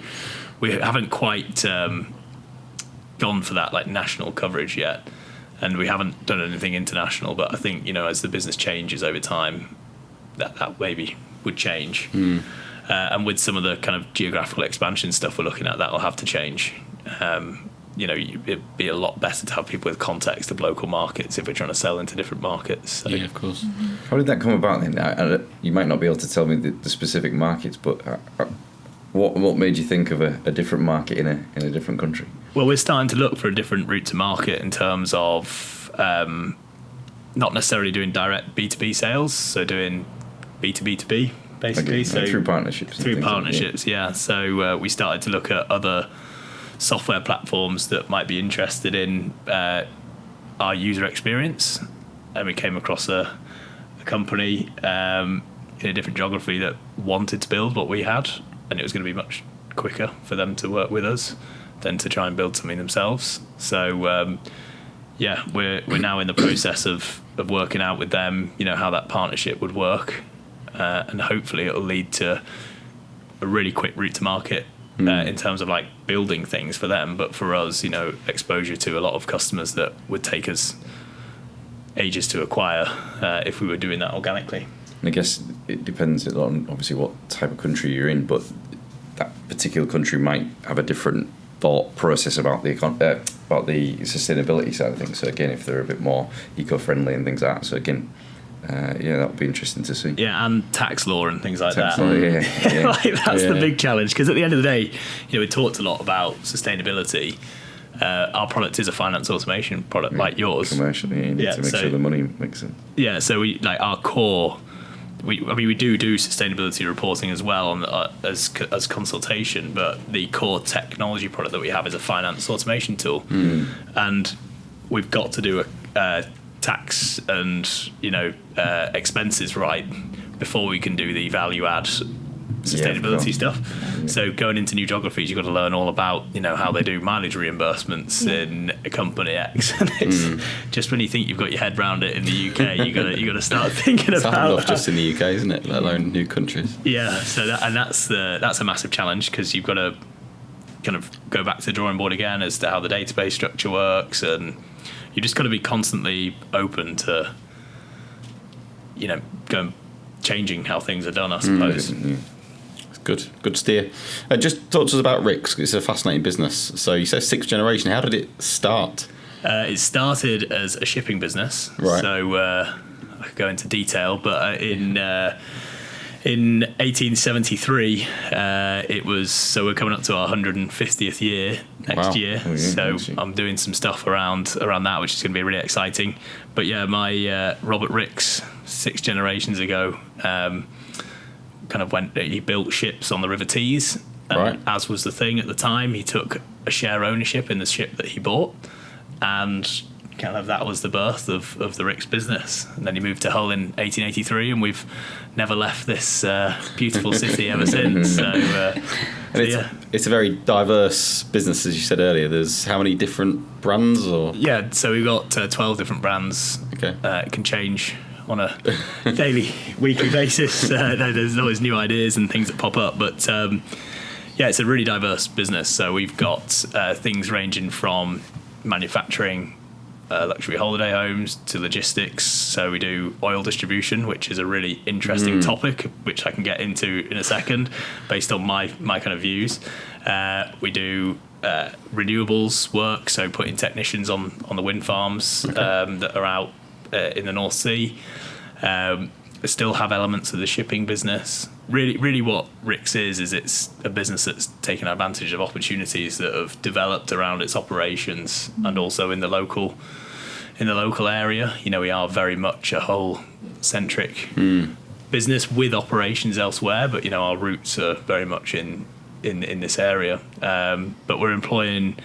we haven't quite gone for that like national coverage yet, and we haven't done anything international. But I think as the business changes over time, that maybe would change. And with some of the kind of geographical expansion stuff we're looking at, that will have to change. It'd be a lot better to have people with context of local markets if we're trying to sell into different markets. So. Yeah, of course. How did that come about then? You might not be able to tell me the specific markets, but what made you think of a different market in a different country? Well, we're starting to look for a different route to market in terms of not necessarily doing direct B2B sales, so doing B2B2B. basically. Okay. So Through partnerships. Through partnerships, yeah. So we started to look at other software platforms that might be interested in our user experience, and we came across a company in a different geography that wanted to build what we had, and it was going to be much quicker for them to work with us than to try and build something themselves. So we're now in the process of working out with them, how that partnership would work, and hopefully it'll lead to a really quick route to market in terms of like building things for them, but for us, exposure to a lot of customers that would take us ages to acquire if we were doing that organically. And I guess it depends on obviously what type of country you're in, but that particular country might have a different thought process about the sustainability side of things. So again, if they're a bit more eco-friendly and things like that. So again, that would be interesting to see. Yeah, and tax law and things like that. Law, yeah. Like, that's the big challenge, because at the end of the day, we talked a lot about sustainability. Our product is a finance automation product like yours. Commercially, you need to make sure the money makes sense. Yeah, so we like our core. We do sustainability reporting as well as consultation, but the core technology product that we have is a finance automation tool, and we've got to do a tax and expenses right before we can do the value add sustainability stuff. So going into new geographies, you've got to learn all about how they do mileage reimbursements in a company X, and it's just when you think you've got your head around it in the UK, you got to start thinking it's about not just in the UK, isn't it? Let alone new countries. Yeah, so that's a massive challenge, because you've got to kind of go back to the drawing board again as to how the database structure works, and you just got to be constantly open to going changing how things are done, I suppose. Good steer. Just talk to us about Rix. It's a fascinating business. So you say 6th generation. How did it start? It started as a shipping business. Right. So I could go into detail, but in 1873, it was. So we're coming up to our 150th year next year. Oh, yeah, so actually. I'm doing some stuff around that, which is going to be really exciting. But yeah, my Robert Rix, 6 generations ago, kind of he built ships on the River Tees, and right. as was the thing at the time, he took a share ownership in the ship that he bought, and kind of that was the birth of the Rix business. And then he moved to Hull in 1883, and we've never left this beautiful city ever since. It's a very diverse business, as you said earlier. There's how many different brands? Or Yeah, so we've got 12 different brands. Okay. It can change on a daily, weekly basis. There's always new ideas and things that pop up, but it's a really diverse business. So we've got things ranging from manufacturing luxury holiday homes to logistics. So we do oil distribution, which is a really interesting topic, which I can get into in a second based on my kind of views. We do renewables work, so putting technicians on the wind farms that are out in the North Sea. We still have elements of the shipping business. Really what Rix is it's a business that's taken advantage of opportunities that have developed around its operations and also in the local area. We are very much a Hull-centric business with operations elsewhere, but our roots are very much in this area. But we're employing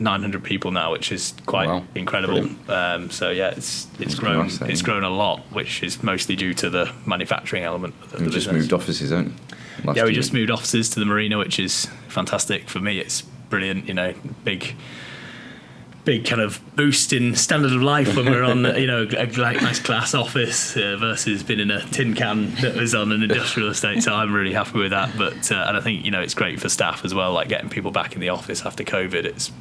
900 people now, which is quite incredible. It's grown. It's grown a lot, which is mostly due to the manufacturing element of the business. Just moved offices, haven't you? We just moved offices to the marina, which is fantastic for me. It's brilliant. Big kind of boost in standard of life when we're on a nice class office versus being in a tin can that was on an industrial estate. So I'm really happy with that. But and I think it's great for staff as well, like getting people back in the office after COVID. It's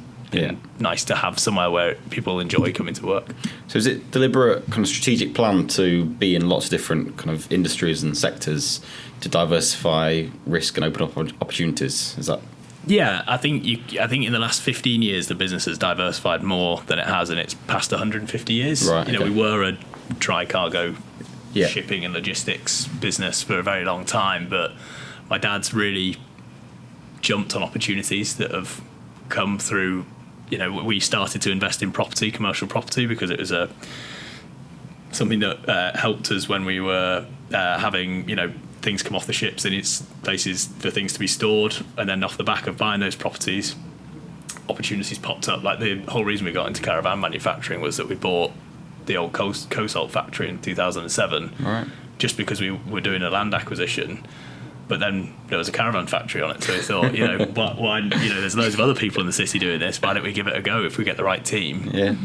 nice to have somewhere where people enjoy coming to work. So is it deliberate kind of strategic plan to be in lots of different kind of industries and sectors to diversify risk and open up opportunities? Is that? Yeah, I think in the last 15 years the business has diversified more than it has in its past 150 years. Right, okay. We were a dry cargo shipping and logistics business for a very long time, but my dad's really jumped on opportunities that have come through. We started to invest in property, commercial property, because it was a something that helped us when we were having, things come off the ships. They need places for things to be stored, and then off the back of buying those properties, opportunities popped up. Like the whole reason we got into caravan manufacturing was that we bought the old Cosalt factory in 2007, Right. just because we were doing a land acquisition. But then there was a caravan factory on it, so we thought, why, there's loads of other people in the city doing this. Why don't we give it a go if we get the right team? Yeah.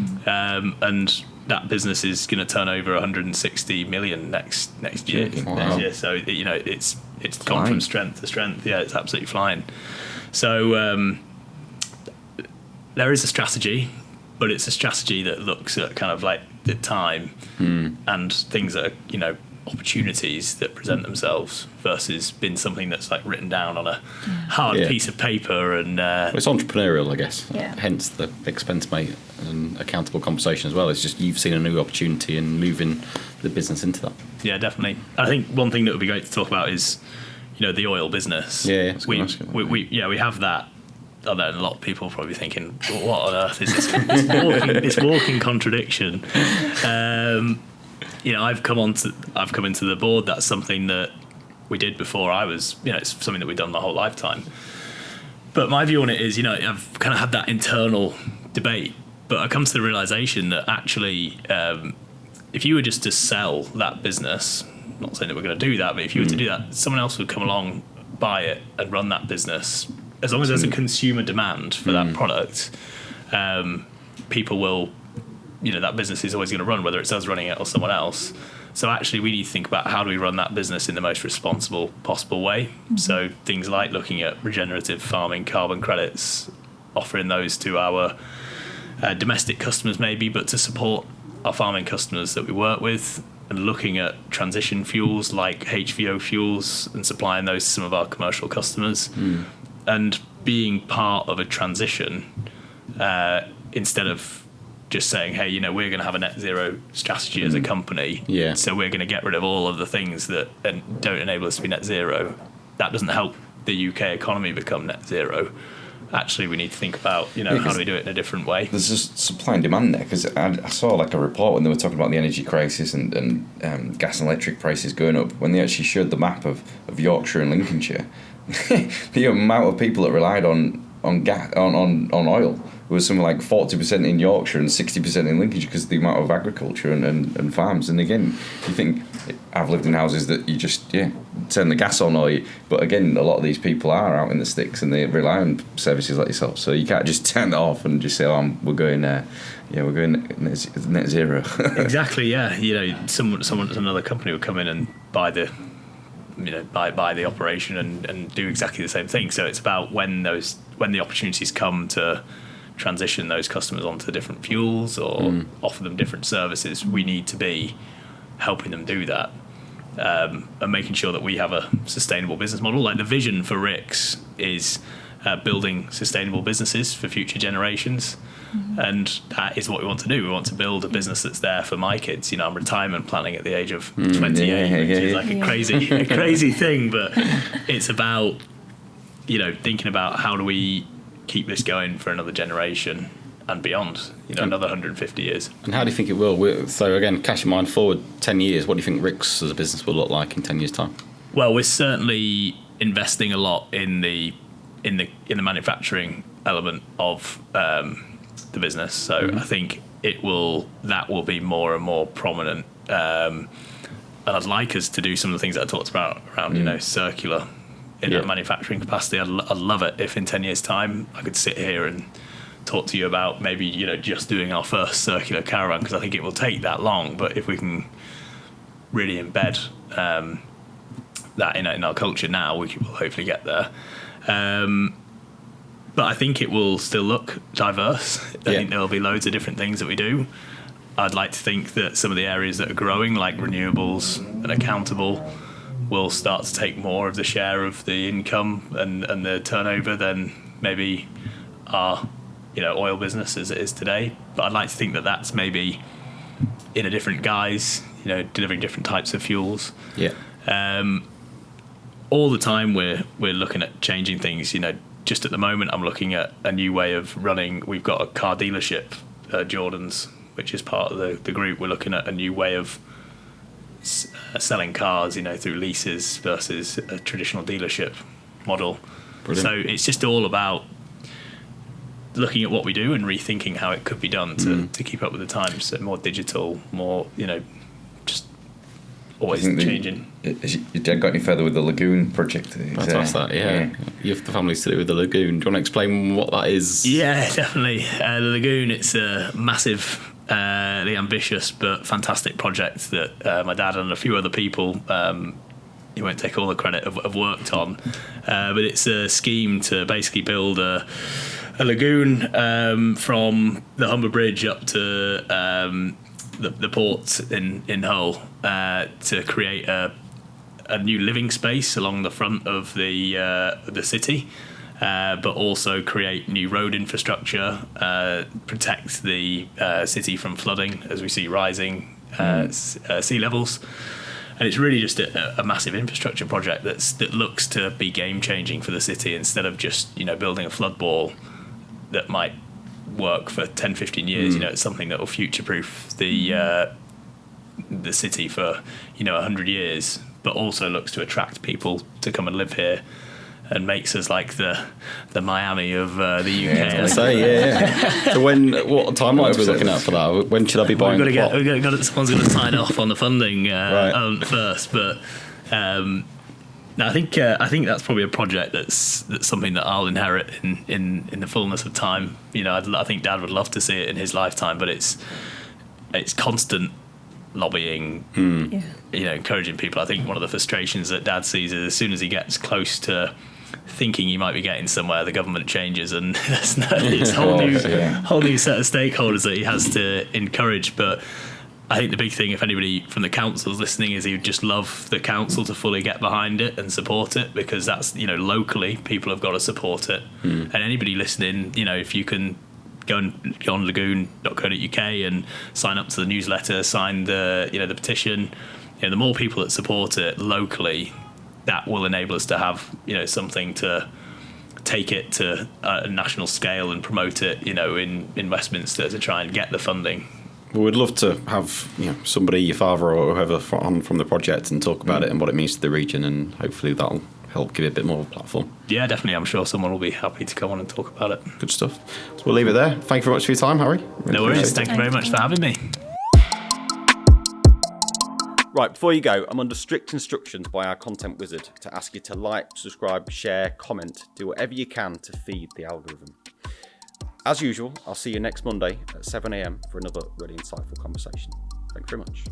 And that business is going to turn over 160 million next year. Wow. Next year. So it's gone from strength to strength. Yeah, it's absolutely flying. So there is a strategy, but it's a strategy that looks at kind of like the time and things that are opportunities that present themselves versus being something that's like written down on a hard piece of paper. And Well, it's entrepreneurial, I guess. Yeah. Hence the expense mate and accountable conversation as well. It's just you've seen a new opportunity and moving the business into that. yeah, definitely. I think one thing that would be great to talk about is the oil business. Yeah, we have that. I know a lot of people are probably thinking, what on earth is this walking contradiction? I've come into the board. That's something that we did before I was, it's something that we've done my whole lifetime. But my view on it is, I've kind of had that internal debate, but I come to the realization that actually, if you were just to sell that business, not saying that we're going to do that, but if you were to do that, someone else would come along, buy it and run that business. As long as there's a consumer demand for that product, people will, that business is always going to run, whether it's us running it or someone else. So actually we need to think about how do we run that business in the most responsible possible way. Mm-hmm. So things like looking at regenerative farming, carbon credits, offering those to our domestic customers maybe, but to support our farming customers that we work with, and looking at transition fuels like HVO fuels and supplying those to some of our commercial customers. And being part of a transition instead of just saying, hey, we're going to have a net zero strategy as a company. Yeah. So we're going to get rid of all of the things that don't enable us to be net zero. That doesn't help the UK economy become net zero. Actually, we need to think about, how do we do it in a different way? There's just supply and demand there, because I saw like a report when they were talking about the energy crisis and gas and electric prices going up, when they actually showed the map of Yorkshire and Lincolnshire. The amount of people that relied on gas on oil was something like 40% in Yorkshire and 60% in Lincolnshire, because of the amount of agriculture and farms. And again, you think, I've lived in houses that you just turn the gas on, but again, a lot of these people are out in the sticks and they rely on services like yourself. So you can't just turn it off and just say, we're going net zero. Exactly. Yeah. Someone another company would come in and buy the buy the operation and do exactly the same thing. So it's about when the opportunities come to transition those customers onto different fuels or offer them different services, we need to be helping them do that, and making sure that we have a sustainable business model. Like the vision for Rix is building sustainable businesses for future generations. And that is what we want to do. We want to build a business that's there for my kids. I'm retirement planning at the age of 28, which is like a crazy thing, but it's about, thinking about how do we keep this going for another generation and beyond, another 150 years. And how do you think it will? So again, cash in mind, forward 10 years, what do you think Rix as a business will look like in 10 years' time? Well, we're certainly investing a lot in the manufacturing element of the business. So I think that will be more and more prominent. And I'd like us to do some of the things that I talked about around, circular in that manufacturing capacity. I'd love it if in 10 years' time I could sit here and talk to you about maybe, just doing our first circular caravan, because I think it will take that long. But if we can really embed that in our culture now, we will hopefully get there. But I think it will still look diverse. I think there will be loads of different things that we do. I'd like to think that some of the areas that are growing, like renewables and Accountabl, will start to take more of the share of the income and the turnover than maybe our oil business as it is today. But I'd like to think that that's maybe in a different guise, delivering different types of fuels. All the time we're looking at changing things. Just at the moment I'm looking at a new way of running. We've got a car dealership, Jordan's, which is part of the group, we're looking at a new way of selling cars, through leases versus a traditional dealership model. Brilliant. So it's just all about looking at what we do and rethinking how it could be done to keep up with the times. So more digital, more, just always changing. Has your dad got any further with the Lagoon project? That's that, yeah. You have the families to do with the Lagoon. Do you want to explain what that is? Yeah, definitely. The Lagoon, it's a massive, ambitious but fantastic project that my dad and a few other people, he won't take all the credit, have worked on. But it's a scheme to basically build a lagoon from the Humber Bridge up to the port in Hull to create a new living space along the front of the city, but also create new road infrastructure, protect the city from flooding as we see rising sea levels. And it's really just a massive infrastructure project that looks to be game changing for the city, instead of just building a flood wall that might work for 10, 15 years. It's something that will future proof the city for 100 years, but also looks to attract people to come and live here and makes us like the Miami of the UK. Yeah, So what timelines are we looking at for that? When should I be buying? Someone's got to sign off on the funding first, but no, I think that's probably a project that's something that I'll inherit in the fullness of time. I think Dad would love to see it in his lifetime, but it's constant lobbying, encouraging people. I think one of the frustrations that Dad sees is as soon as he gets close to thinking he might be getting somewhere, the government changes, and it's a whole new set of stakeholders that he has to encourage. But I think the big thing, if anybody from the council's listening, is he would just love the council to fully get behind it and support it, because that's, locally people have got to support it. And anybody listening, if you can go on lagoon.co.uk and sign up to the newsletter, sign the the petition, the more people that support it locally, that will enable us to have something to take it to a national scale and promote it in Westminster to try and get the funding. We would love to have somebody, your father or whoever, on from the project and talk about it and what it means to the region, and hopefully that'll help give it a bit more of a platform. Yeah, definitely. I'm sure someone will be happy to come on and talk about it. Good stuff. So we'll leave it there. Thank you very much for your time, Harry. No worries. Thank you very much for having me. Right, before you go, I'm under strict instructions by our content wizard to ask you to like, subscribe, share, comment, do whatever you can to feed the algorithm. As usual, I'll see you next Monday at 7 a.m. for another really insightful conversation. Thank you very much.